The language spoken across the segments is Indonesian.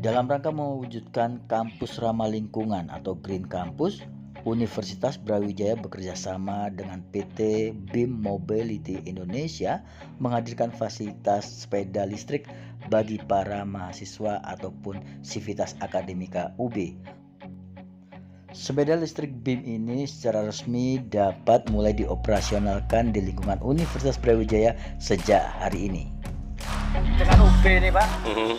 Dalam rangka mewujudkan kampus ramah lingkungan atau Green Campus, Universitas Brawijaya bekerjasama dengan PT BIM Mobility Indonesia menghadirkan fasilitas sepeda listrik bagi para mahasiswa ataupun sivitas akademika UB. Sepeda listrik BIM ini secara resmi dapat mulai dioperasionalkan di lingkungan Universitas Brawijaya sejak hari ini. Dengan UB ini Pak,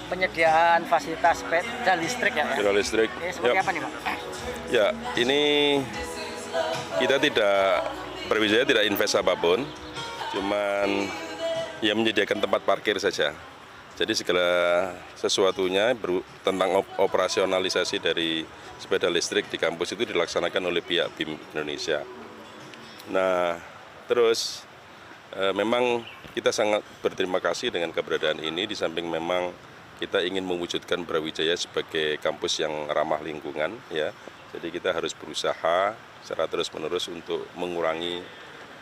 penyediaan fasilitas sepeda listrik ya? Sepeda listrik. Ini seperti apa nih Pak? Ya, ini kita Brawijaya tidak invest apapun, cuman ya menyediakan tempat parkir saja. Jadi segala sesuatunya tentang operasionalisasi dari sepeda listrik di kampus itu dilaksanakan oleh pihak BIM Indonesia. Nah, terus memang kita sangat berterima kasih dengan keberadaan ini, di samping memang kita ingin mewujudkan Brawijaya sebagai kampus yang ramah lingkungan, ya. Jadi kita harus berusaha secara terus-menerus untuk mengurangi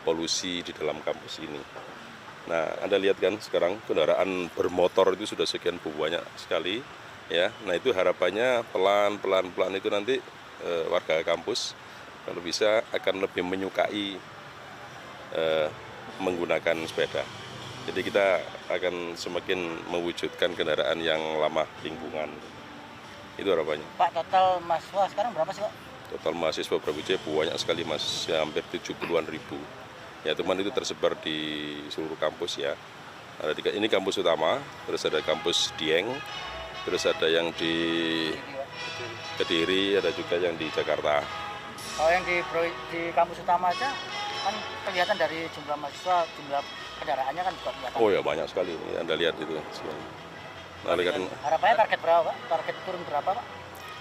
polusi di dalam kampus ini. Nah, Anda lihat kan sekarang kendaraan bermotor itu sudah sekian banyak sekali, ya. Nah, itu harapannya pelan-pelan itu nanti warga kampus kalau bisa akan lebih menyukai menggunakan sepeda. Jadi kita akan semakin mewujudkan kendaraan yang ramah lingkungan. Itu harapannya. Pak, total mahasiswa sekarang berapa sih Pak? Total mahasiswa Brawijaya banyak sekali Mas, ya, hampir 70-an ribu. Ya, teman itu tersebar di seluruh kampus ya. Ini kampus utama, terus ada kampus Dieng, terus ada yang di Kediri, ada juga yang di Jakarta. Kalau yang di kampus utama aja kan kelihatan dari jumlah mahasiswa, jumlah kendaraannya kan juga kelihatan. Oh ya, banyak sekali. Anda lihat itu. Nah, harapannya target berapa Pak? Target turun berapa Pak?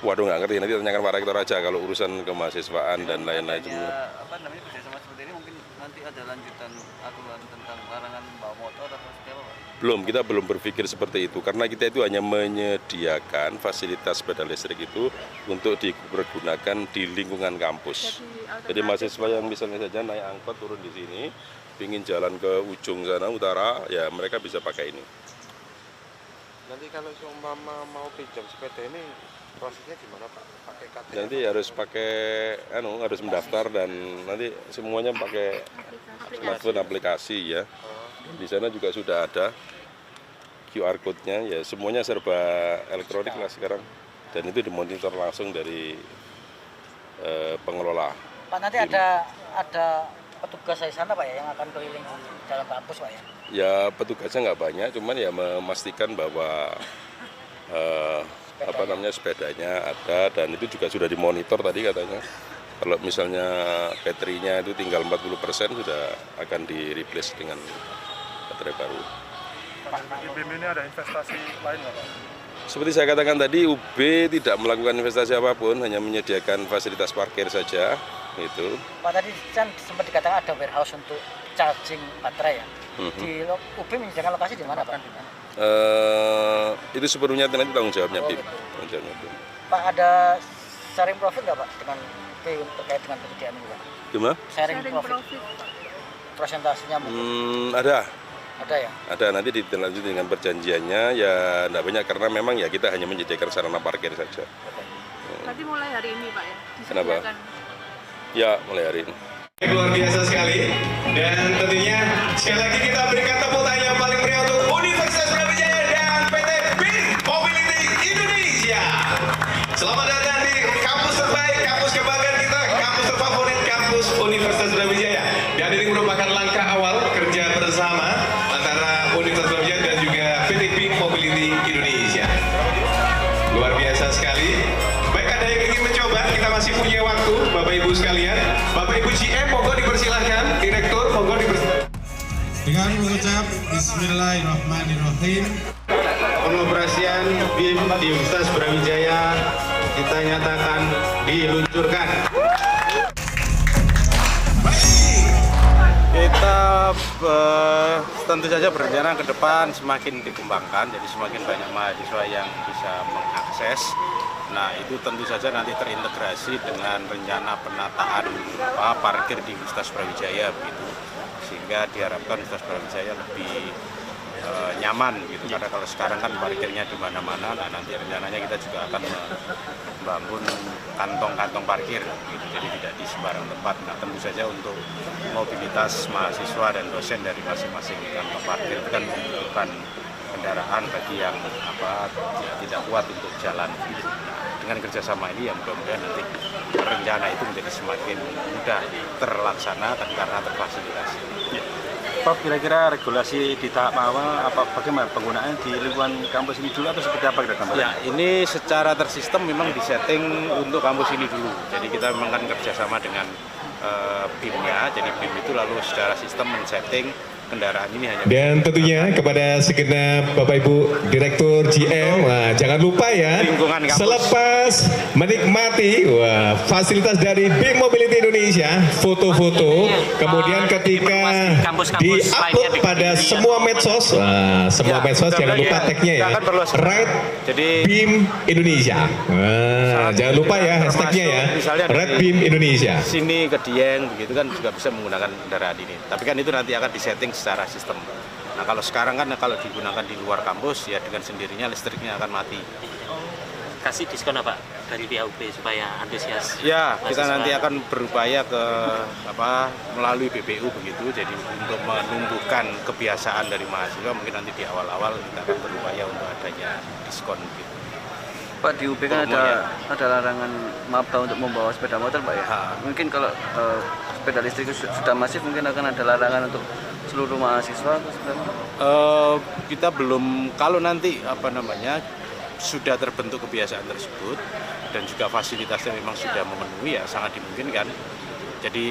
Waduh, nggak ngerti, nanti tanyakan Pak Rektor aja kalau urusan kemahasiswaan dan lain-lain. Kerjasama seperti ini mungkin nanti ada lanjutan aturan tentang larangan bawa motor atau seperti apa Pak? Kita belum berpikir seperti itu, karena kita itu hanya menyediakan fasilitas sepeda listrik itu untuk dipergunakan di lingkungan kampus. Jadi mahasiswa yang misalnya saja naik angkot turun di sini, ingin jalan ke ujung sana utara, ya mereka bisa pakai ini. Nanti kalau seumpama mau pinjam sepeda ini prosesnya gimana Pak? Pakai KTP? Nanti harus harus mendaftar dan nanti semuanya pakai smartphone aplikasi ya. Di sana juga sudah ada QR code-nya, ya semuanya serba elektronik lah sekarang. Dan itu dimonitor langsung dari pengelola. Pak, nanti ada petugas di sana Pak ya yang akan keliling dalam kampus Pak ya? Ya petugasnya nggak banyak, cuman ya memastikan bahwa sepedanya ada, dan itu juga sudah dimonitor tadi katanya. Kalau misalnya baterainya itu tinggal 40% sudah akan di-replace dengan baterai baru. Pak, di BIM ini ada investasi lain nggak Pak? Seperti saya katakan tadi, UB tidak melakukan investasi apapun, hanya menyediakan fasilitas parkir saja. Gitu. Pak, tadi kan sempat dikatakan ada warehouse untuk charging baterai ya. Di UB menyediakan lokasi di mana Pak? Itu sepenuhnya nanti tanggung jawabnya BIM. Pak, ada sharing profit nggak Pak dengan BIM terkait dengan penyediaan ini Pak? Gimana? Sharing profit. Presentasinya mungkin? Ada ya? Ada, nanti dilanjut dengan perjanjiannya ya tidak banyak, karena memang ya kita hanya menyediakan sarana parkir saja. Berarti mulai hari ini Pak ya? Kenapa? Ya, mulai hari ini. Luar biasa sekali, dan tentunya sekali lagi kita berikan tepuk tangan yang paling meriah untuk Universitas Brawijaya dan PT BIM Mobility Indonesia. Selamat datang di kampus terbaik, kampus kebanggaan kita, kampus terfavorit, kampus Universitas Brawijaya. Dan ini merupakan langkah awal kerja bersama antara Universitas Brawijaya dan juga PT BIM Mobility Indonesia. Luar biasa sekali. Baik, ada yang ingin mencoba, kita masih punya waktu, Bapak Ibu sekalian. Bapak Ibu GM, monggo dipersilahkan. Direktur, monggo dipersilahkan. Dengan mengucap Bismillahirrahmanirrahim, Pengoperasian BIM di Universitas Brawijaya kita nyatakan diluncurkan. Kita tentu saja berencana ke depan semakin dikembangkan, jadi semakin banyak mahasiswa yang bisa mengakses. Nah, itu tentu saja nanti terintegrasi dengan rencana penataan parkir di Universitas Brawijaya begitu. Sehingga diharapkan Universitas Brawijaya lebih nyaman gitu, karena kalau sekarang kan parkirnya di mana-mana. Nah, nanti rencananya kita juga akan membangun kantong-kantong parkir gitu, jadi tidak di sembarang tempat. Nah, tentu saja untuk mobilitas mahasiswa dan dosen dari masing-masing kantong parkir itu kan membutuhkan kendaraan bagi yang tidak kuat untuk jalan. Nah, dengan kerjasama ini ya mudah-mudahan nanti rencana itu menjadi semakin mudah terlaksana dan karena terfasilitasi. Pak, kira-kira regulasi di tahap awal bagaimana penggunaan di lingkungan kampus ini dulu atau seperti apa kira-kira? Ya, ini secara tersistem memang disetting untuk kampus ini dulu. Jadi kita memang kan kerjasama dengan BIM-nya, jadi BIM itu lalu secara sistem men-setting kendaraan ini hanya. Dan tentunya kepada segenap Bapak Ibu Direktur GM, jangan lupa ya, selepas menikmati fasilitas dari BIM Mobility Indonesia, foto-foto, kemudian ketika di-upload pada semua medsos, jangan lupa tagnya ya, Red BIM Indonesia. Jangan lupa ya hashtagnya ya, Red BIM Indonesia. Sini ke Dieng begitu kan juga bisa menggunakan kendaraan ini. Tapi kan itu nanti akan disetting secara sistem. Nah, kalau sekarang kan kalau digunakan di luar kampus ya dengan sendirinya listriknya akan mati. Kasih diskon apa dari pihak UB supaya antusias? Ya, kita nanti akan berupaya melalui BPU begitu. Jadi untuk menumbuhkan kebiasaan dari mahasiswa mungkin nanti di awal-awal kita akan berupaya untuk adanya diskon gitu. Pak, di UB kan ada larangan MAPTA untuk membawa sepeda motor, Pak ya. Mungkin kalau sepeda listrik sudah masif mungkin akan ada larangan untuk seluruh mahasiswa atau seperti apa? Kita belum, kalau nanti sudah terbentuk kebiasaan tersebut dan juga fasilitasnya memang sudah memenuhi ya sangat dimungkinkan. Jadi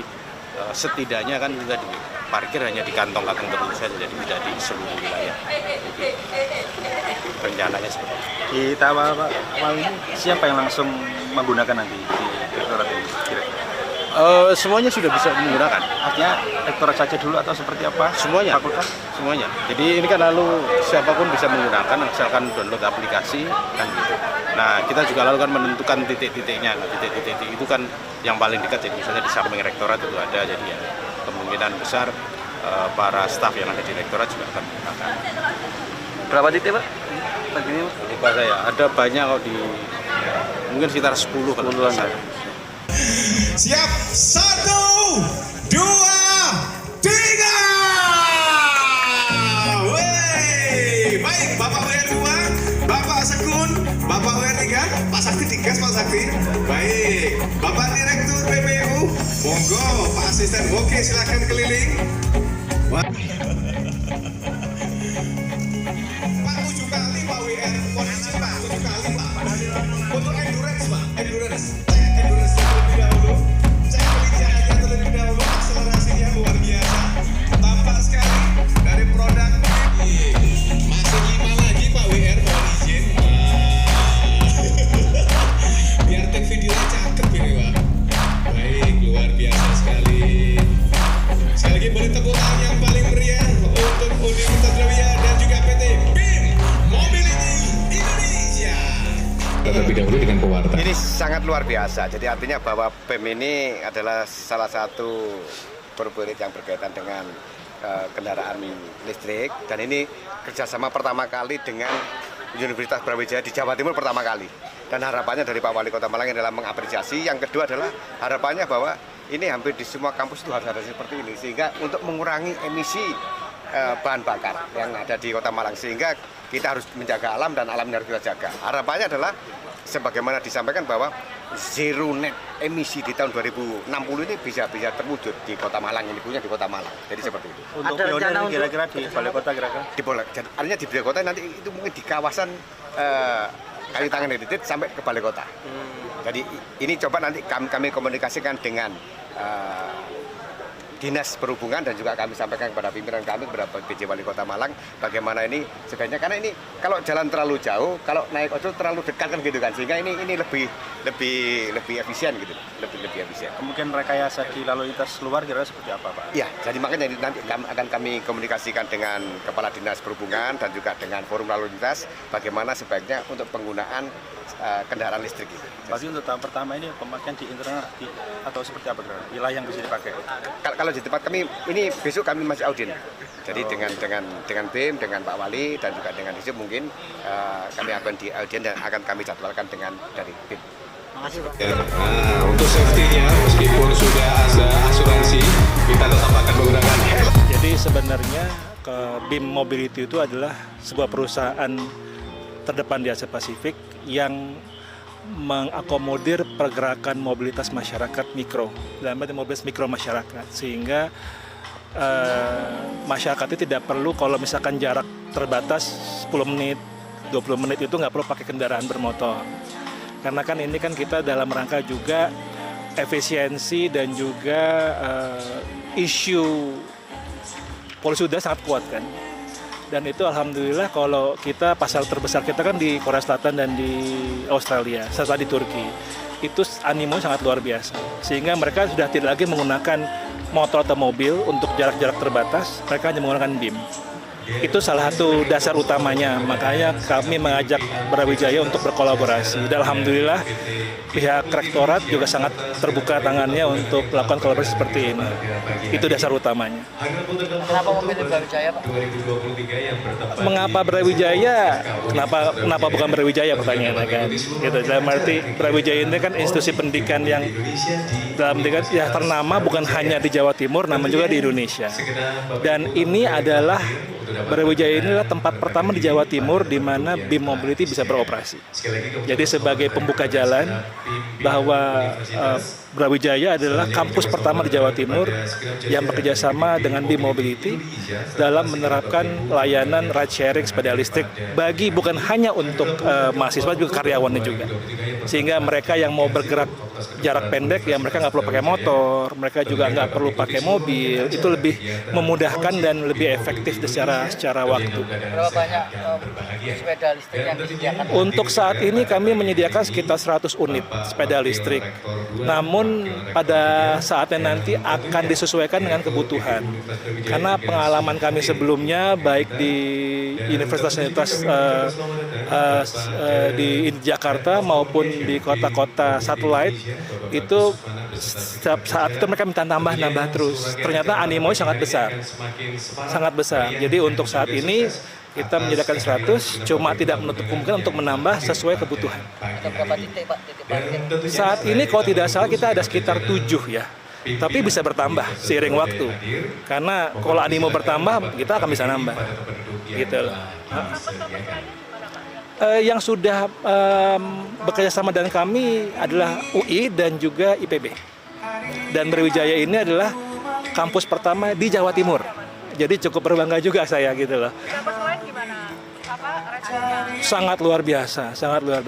setidaknya kan kita di parkir hanya di kantong-kantong tertentu saja, jadi tidak di seluruh wilayah. Rencananya seperti itu. Di tahap awal ini siapa yang langsung menggunakan nanti di rektorat ini kira-kira? Semuanya sudah bisa menggunakan. Artinya rektorat saja dulu atau seperti apa? Semuanya. Fakultas? Semuanya. Jadi ini kan lalu siapapun bisa menggunakan asalkan download aplikasi kan gitu. Nah, kita juga lalu kan menentukan titik-titiknya. Nah, titik-titik itu kan yang paling dekat, jadi misalnya di samping rektorat itu ada, jadi ya kemungkinan besar para staf yang ada di rektorat juga akan menggunakan. Berapa titik, Pak? Begini, lupa saya. Ada banyak kok mungkin sekitar 10 kalau tidak salah. Siap, 1, 2, 3. Wey, baik Bapak WR2, Bapak Sekun, Bapak WR3, Pak Sakti digas Pak Sakti. Baik, Bapak Direktur BPU, monggo Pak Asisten. Oke, silakan keliling. Pak 7 kali Pak WR, kondisi Pak 7 kali Pak. Untuk endurance Pak, endurance. Terlebih dahulu, cek kelincahannya terlebih dahulu, akselerasinya luar biasa, tampak sekali dari produk. Masih 5 lagi Pak WR, mohon izin. Biar tag videonya cakep ini Pak. Baik, luar biasa sekali. Sekali lagi boleh tepuk tangan yang paling meriah untuk Universitas Brawijaya dan juga PT BIM Mobility Indonesia. Terlebih dahulu dengan pewarta. Ini sangat luar biasa. Jadi artinya bahwa BIM ini adalah salah satu corporate yang berkaitan dengan kendaraan listrik, dan ini kerjasama pertama kali dengan Universitas Brawijaya di Jawa Timur pertama kali. Dan harapannya dari Pak Wali Kota Malang adalah mengapresiasi. Yang kedua adalah harapannya bahwa ini hampir di semua kampus itu harus ada seperti ini, sehingga untuk mengurangi emisi bahan bakar yang ada di Kota Malang, sehingga kita harus menjaga alam dan alamnya harus kita jaga. Harapannya adalah sebagaimana disampaikan bahwa zero net emisi di tahun 2060 ini bisa terwujud di Kota Malang, ini punya di Kota Malang. Jadi seperti itu. Untuk pionir kira-kira di balai kota kira-kira? Artinya di balai kota nanti itu mungkin di kawasan Kayu Tangan Edited sampai ke balai kota. Jadi ini coba nanti kami komunikasikan dengan Dinas Perhubungan dan juga kami sampaikan kepada pimpinan kami, kepada PJ Wali Kota Malang, bagaimana ini sebaiknya, karena ini kalau jalan terlalu jauh, kalau naik ojol terlalu dekat kan gitu kan, sehingga ini lebih efisien gitu, lebih lebih efisien. Kemungkinan rekayasa di lalu lintas luar kira seperti apa, Pak? Ya, jadi makanya nanti akan kami komunikasikan dengan Kepala Dinas Perhubungan dan juga dengan Forum Lalu Lintas bagaimana sebaiknya untuk penggunaan kendaraan listrik itu. Berarti untuk tahap pertama ini pemakaian di internal atau seperti apa kira? Wilayah yang bisa dipakai? Kalau di tempat kami ini besok kami masih audin. Jadi dengan BIM, dengan Pak Wali dan juga dengan Disub mungkin kami akan di audien dan akan kami jadwalkan dengan dari BIM. Nah, untuk safety-nya meskipun sudah ada asuransi, kita tetap akan menggunakan helm. Jadi sebenarnya BIM Mobility itu adalah sebuah perusahaan terdepan di Asia Pasifik yang mengakomodir pergerakan mobilitas masyarakat mikro, dalam arti mobilitas mikro masyarakat, sehingga masyarakat itu tidak perlu kalau misalkan jarak terbatas 10 menit, 20 menit itu nggak perlu pakai kendaraan bermotor. Karena kan ini kan kita dalam rangka juga efisiensi dan juga isu polusi udara sangat kuat kan. Dan itu alhamdulillah kalau kita pasar terbesar kita kan di Korea Selatan dan di Australia, serta di Turki. Itu animo sangat luar biasa. Sehingga mereka sudah tidak lagi menggunakan motor atau mobil untuk jarak-jarak terbatas, mereka hanya menggunakan BIM. Itu salah satu dasar utamanya, makanya kami mengajak Brawijaya untuk berkolaborasi. Dan alhamdulillah pihak rektorat juga sangat terbuka tangannya untuk melakukan kolaborasi seperti ini. Itu dasar utamanya. Kenapa memilih Brawijaya, Pak? Mengapa Brawijaya? Kenapa bukan Brawijaya pertanyaannya kan? Gitu. Dalam arti Brawijaya ini kan institusi pendidikan yang dalam ya ternama bukan hanya di Jawa Timur, namun juga di Indonesia. Dan ini adalah Brawijaya inilah tempat pertama di Jawa Timur di mana BIM Mobility bisa beroperasi. Jadi sebagai pembuka jalan bahwa Brawijaya adalah kampus pertama di Jawa Timur yang bekerjasama dengan BIM Mobility dalam menerapkan layanan ride sharing sepeda listrik bagi bukan hanya untuk mahasiswa juga karyawannya juga. Sehingga mereka yang mau bergerak jarak pendek ya mereka nggak perlu pakai motor, mereka juga nggak perlu pakai mobil. Itu lebih memudahkan dan lebih efektif secara waktu. Berapa banyak sepeda listrik yang disediakan? Untuk saat ini kami menyediakan sekitar 100 unit sepeda listrik. Namun pada saatnya nanti akan disesuaikan dengan kebutuhan. Karena pengalaman kami sebelumnya baik di universitas-universitas di Jakarta maupun di kota-kota satelit itu setiap saat itu mereka minta nambah terus. Ternyata animo sangat besar. Jadi untuk saat ini kita menyediakan 100, cuma tidak menutup kemungkinan untuk menambah sesuai kebutuhan. Ada berapa titik, Pak? Titik parkir? Saat ini kalau tidak salah kita ada sekitar 7 ya. Tapi bisa bertambah seiring waktu. Karena kalau animo bertambah, kita akan bisa nambah. Gitu loh. Yang sudah bekerja sama dengan kami adalah UI dan juga IPB. Dan Brawijaya ini adalah kampus pertama di Jawa Timur. Jadi cukup berbangga juga saya gitu loh. Kampus lain gimana? Apa responnya? Sangat luar biasa.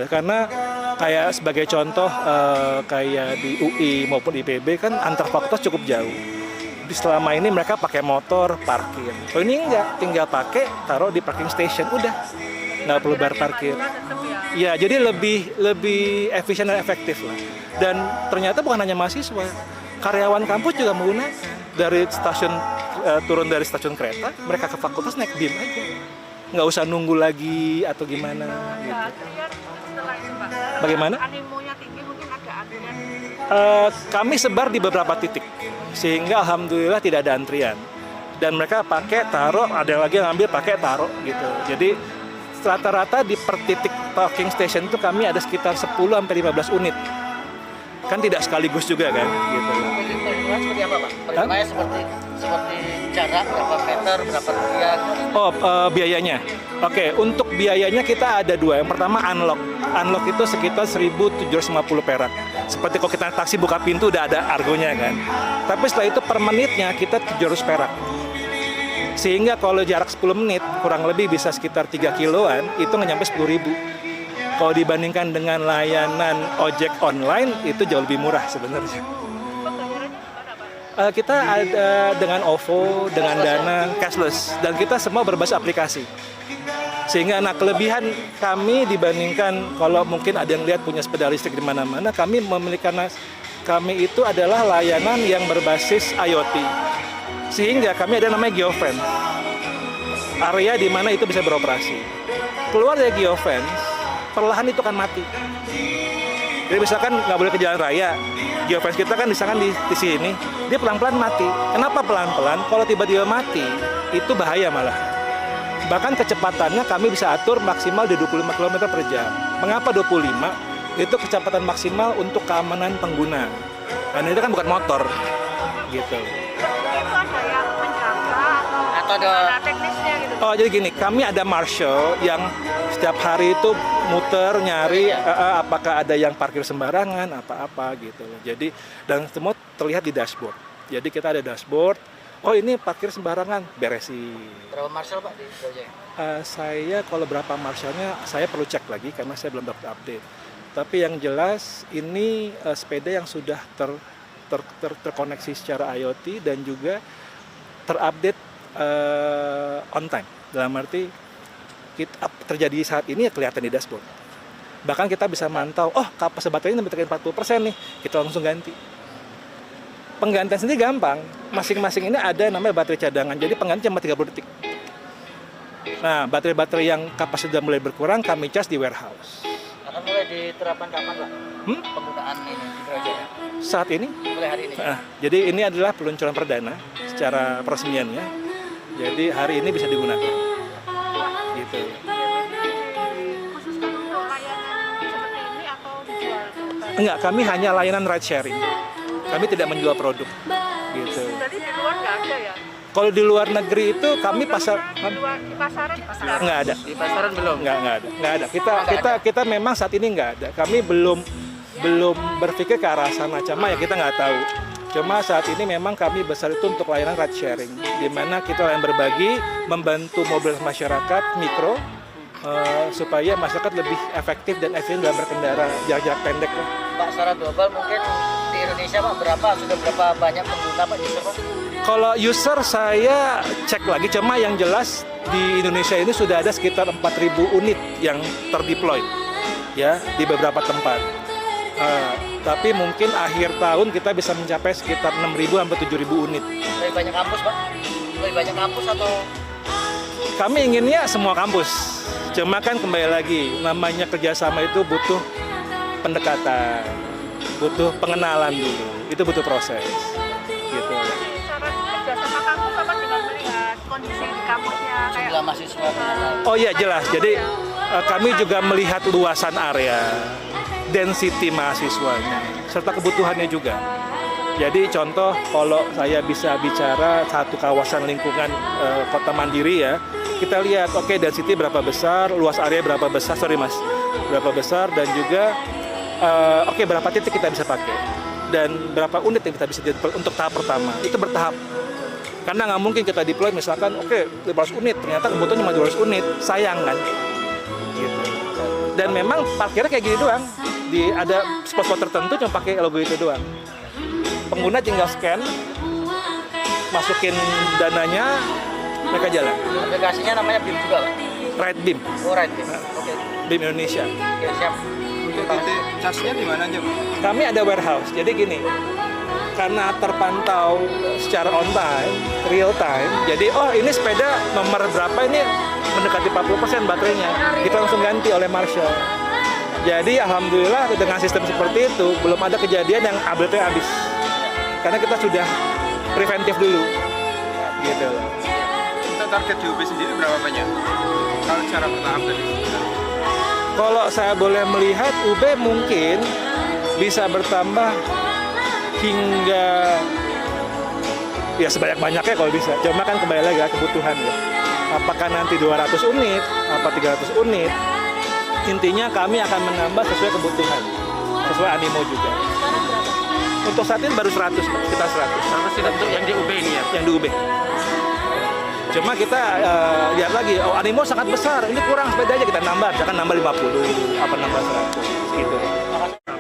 Karena kayak sebagai contoh kayak di UI maupun IPB kan antar fakultas cukup jauh. Selama ini mereka pakai motor parkir. Oh ini enggak, tinggal pakai taruh di parking station udah. Nggak perlu bayar parkir. Ya, jadi lebih efisien dan efektif lah. Dan ternyata bukan hanya mahasiswa, karyawan kampus juga menggunakan. Dari stasiun turun dari stasiun kereta, mereka ke fakultas naik BIM aja. Nggak usah nunggu lagi atau gimana. Gitu. Bagaimana? Animonya tinggi mungkin ada antrian. Kami sebar di beberapa titik, sehingga alhamdulillah tidak ada antrian. Dan mereka pakai taruh, ada lagi yang ambil pakai taruh gitu. Jadi rata-rata di per titik parking station itu kami ada sekitar 10-15 unit. Kan tidak sekaligus juga kan gitu. Perhitungan seperti apa, Pak? Perhitungannya seperti jarak berapa meter, berapa rupiah? Oh, biayanya. Oke, untuk biayanya kita ada 2. Yang pertama unlock. Unlock itu sekitar 1.750 perak. Seperti kalau kita taksi buka pintu udah ada argonya kan. Tapi setelah itu per menitnya kita 700 perak. Sehingga kalau jarak 10 menit kurang lebih bisa sekitar 3 kiloan, itu nggak nyampe 10.000. Kalau dibandingkan dengan layanan ojek online itu jauh lebih murah sebenarnya. Kita ada dengan OVO, dengan Dana, cashless, dan kita semua berbasis aplikasi. Sehingga kelebihan kami dibandingkan kalau mungkin ada yang lihat punya sepeda listrik di mana-mana, kami memiliki kami itu adalah layanan yang berbasis IoT. Sehingga kami ada namanya geofence. Area di mana itu bisa beroperasi. Keluar dari geofence, perlahan itu akan mati. Jadi misalkan nggak boleh ke jalan raya, geofence kita kan misalkan di sini, dia pelan-pelan mati. Kenapa pelan-pelan? Kalau tiba-tiba mati, itu bahaya malah. Bahkan kecepatannya kami bisa atur maksimal di 25 km per jam. Mengapa 25? Itu kecepatan maksimal untuk keamanan pengguna. Dan itu kan bukan motor, gitu. Itu ada yang menjaga atau ada teknisnya gitu? Oh, jadi gini, kami ada marshal yang setiap hari itu muter nyari apakah ada yang parkir sembarangan, apa-apa gitu. Jadi dan semua terlihat di dashboard. Jadi kita ada dashboard. Oh, ini parkir sembarangan, beresin. Berapa marshal Pak di Brawijaya? Saya kalau berapa marshalnya saya perlu cek lagi karena saya belum dapat update. Tapi yang jelas ini sepeda yang sudah terkoneksi secara IoT dan juga terupdate on time. Dalam arti terjadi saat ini ya kelihatan di dashboard. Bahkan kita bisa mantau, oh kapasitas baterainya sampai 40% nih, kita langsung ganti. Penggantian sendiri gampang. Masing-masing ini ada namanya baterai cadangan. Jadi penggantian cuma 30 detik. Nah, baterai-baterai yang kapasitas sudah mulai berkurang kami cas di warehouse. Akan mulai diterapkan kapan Pak? Penggunaan ini di Brawijaya? Saat ini? Mulai hari ini? Jadi ini adalah peluncuran perdana secara peresmiannya. Jadi hari ini bisa digunakan. Gitu. Khususkan untuk layanan seperti ini atau dijual? Enggak, kami hanya layanan ride sharing. Kami tidak menjual produk. Gitu. Jadi di luar nggak ada ya? Kalau di luar negeri itu kami Di pasaran nggak ada. Di pasaran belum? Nggak ada. Kita memang saat ini nggak ada. Kami belum berpikir ke arah sana. Cuma ya kita nggak tahu. Cuma saat ini memang kami besar itu untuk layanan ride sharing, di mana kita yang berbagi, membantu mobilitas masyarakat mikro supaya masyarakat lebih efektif dan efisien dalam berkendara jarak-jarak pendek. Pak, secara global mungkin di Indonesia Pak sudah berapa banyak pengguna Pak user Pak? Kalau user saya cek lagi, cuma yang jelas di Indonesia ini sudah ada sekitar 4.000 unit yang terdeploy ya di beberapa tempat. Tapi mungkin akhir tahun kita bisa mencapai sekitar 6.000 sampai 7.000 unit. Lebih banyak kampus Pak? Lebih banyak kampus atau? Kami inginnya semua kampus. Cuma kan kembali lagi, namanya kerjasama itu butuh pendekatan, butuh pengenalan dulu. Itu butuh proses. Gitu. Kerjasama kampus apa dengan melihat kondisi di kampusnya kayak jumlah mahasiswa? Oh iya jelas. Jadi kami juga melihat luasan area, density mahasiswanya, serta kebutuhannya juga. Jadi contoh kalau saya bisa bicara satu kawasan lingkungan kota mandiri ya, kita lihat oke, density berapa besar, luas area berapa besar, berapa besar, dan juga berapa titik kita bisa pakai dan berapa unit yang kita bisa deploy untuk tahap pertama. Itu bertahap. Karena nggak mungkin kita deploy misalkan 500 unit, ternyata kebutuhan cuma 200 unit, sayang kan. Gitu. Dan memang parkirnya kayak gini doang. Ada spot-spot tertentu cuma pakai logo itu doang. Pengguna tinggal scan, masukin dananya, mereka jalan. Aplikasinya namanya BIM juga Pak? Ride BIM. Oh, Ride BIM. Oke. BIM Indonesia. Oke, siap. Untuk titik charge-nya di mana aja? Kami ada warehouse. Jadi gini, karena terpantau secara on time, real time. Jadi ini sepeda nomor berapa ini mendekati 40% baterainya. Kita langsung ganti oleh marshal. Jadi alhamdulillah dengan sistem seperti itu belum ada kejadian yang baterainya habis. Karena kita sudah preventif dulu. Gitu loh. Untuk target di UB sendiri berapa banyak? Kalau secara bertahap tadi. Kalau saya boleh melihat UB mungkin bisa bertambah hingga ya sebanyak-banyaknya kalau bisa. Cuma kan kembali lagi kebutuhan ya. Apakah nanti 200 unit, apa 300 unit? Intinya kami akan menambah sesuai kebutuhan, sesuai animo juga. Untuk saat ini baru 100, sekitar 100. Sama sih untuk yang di UB ini ya? Yang di UB. Cuma kita lihat lagi, animo sangat besar, ini kurang sepeda aja kita nambah, misalkan nambah 50, apa nambah 100, gitu.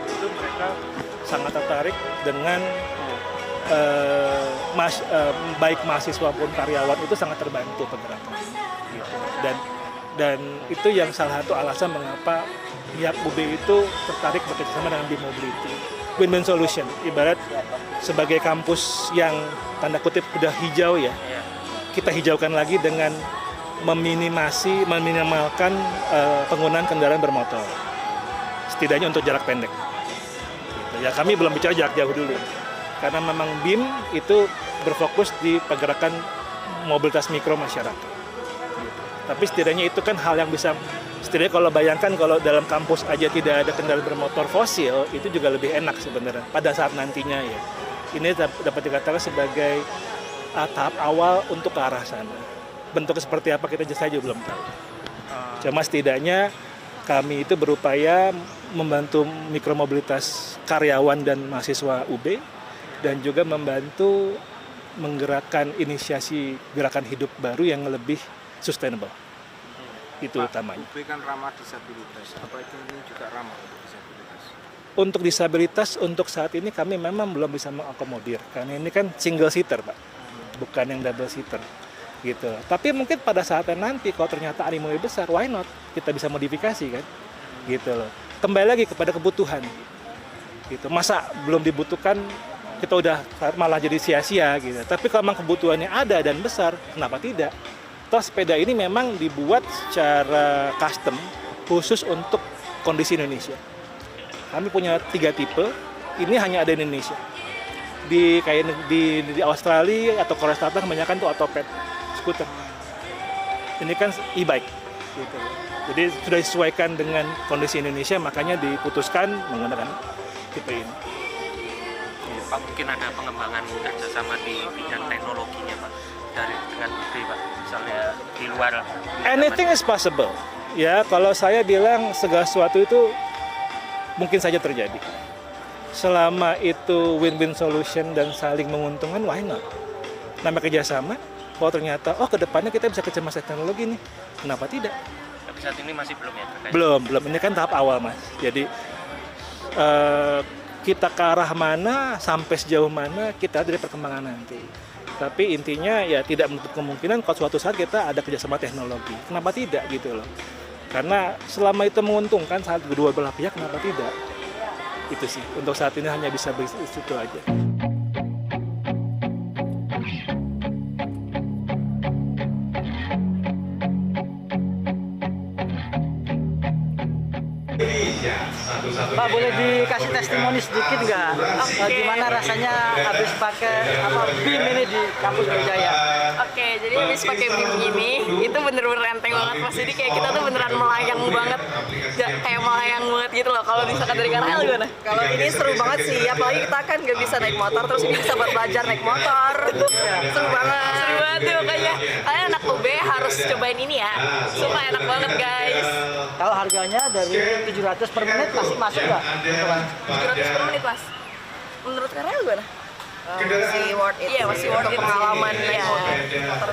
Itu mereka sangat tertarik dengan baik mahasiswa pun karyawan itu sangat terbantu pergerakan. Gitu. Dan itu yang salah satu alasan mengapa pihak UB itu tertarik bekerjasama dengan BIM Mobility. win-win solution. Ibarat sebagai kampus yang tanda kutip udah hijau ya, kita hijaukan lagi dengan meminimalkan penggunaan kendaraan bermotor. Setidaknya untuk jarak pendek. Gitu. Ya kami belum bicara jarak jauh dulu. Karena memang BIM itu berfokus di pergerakan mobilitas mikro masyarakat. Gitu. Tapi setidaknya itu kan hal yang bisa, setidaknya kalau bayangkan kalau dalam kampus aja tidak ada kendaraan bermotor fosil, itu juga lebih enak sebenarnya pada saat nantinya ya. Ini dapat dikatakan sebagai tahap awal untuk ke arah sana. Bentuknya seperti apa kita saja belum tahu. Cuma setidaknya kami itu berupaya membantu mikromobilitas karyawan dan mahasiswa UB dan juga membantu menggerakkan inisiasi gerakan hidup baru yang lebih sustainable. Itu utamanya. UB kan ramah disabilitas. Apa itu ini juga ramah untuk disabilitas? Untuk disabilitas untuk saat ini kami memang belum bisa mengakomodir karena ini kan single seater, Pak. Bukan yang double seater. Gitu. Tapi mungkin pada saatnya nanti kalau ternyata animonya besar, why not? Kita bisa modifikasi kan. Gitu loh. Kembali lagi kepada kebutuhan. Gitu. Masa belum dibutuhkan kita udah malah jadi sia-sia gitu. Tapi kalau memang kebutuhannya ada dan besar, kenapa tidak? Toh sepeda ini memang dibuat secara custom khusus untuk kondisi Indonesia. Kami punya 3 tipe, ini hanya ada di Indonesia. Di Australia atau Korea Selatan kebanyakan tuh otopet, skuter. Ini kan e-bike gitu. Jadi sudah disesuaikan dengan kondisi Indonesia, makanya diputuskan menggunakan tipe ini. Pak, mungkin ada pengembangan kerjasama di bidang teknologinya Pak dengan UB Pak, misalnya di luar. Anything is possible. Ya, kalau saya bilang segala sesuatu itu mungkin saja terjadi. Selama itu win-win solution dan saling menguntungkan, why not? Namanya kerjasama, kalau ternyata, ke depannya kita bisa kerjasama teknologi nih, kenapa tidak? Tapi saat ini masih belum ya? Belum. Ini kan tahap awal, Mas. Jadi, kita ke arah mana, sampai sejauh mana, kita dari perkembangan nanti. Tapi intinya ya tidak menutup kemungkinan kalau suatu saat kita ada kerjasama teknologi. Kenapa tidak gitu loh? Karena selama itu menguntungkan saat kedua belah pihak, kenapa tidak? Itu sih, untuk saat ini hanya bisa begitu aja. Pak, boleh dikasih testimoni sedikit nggak? Gimana rasanya habis pakai BIM ini di kampus Brawijaya? Oke, jadi habis pakai BIM ini, itu bener-bener enteng banget Mas. Jadi kayak kita tuh beneran melayang banget, kayak melayang banget gitu loh. Kalau misalkan dari KRL gimana? Kalau ini seru banget sih, apalagi kita kan nggak bisa naik motor, terus ini bisa buat belajar naik motor. Seru banget. Seru banget tuh makanya. Kalian anak UB harus cobain ini ya. Sumpah enak banget guys. Kalau harganya dari 700 per menit masih masuk nggak? 700 per menit Mas. Menurut KRL gimana? Masih worth it. Iya, masih worth it pengalaman ya. Motor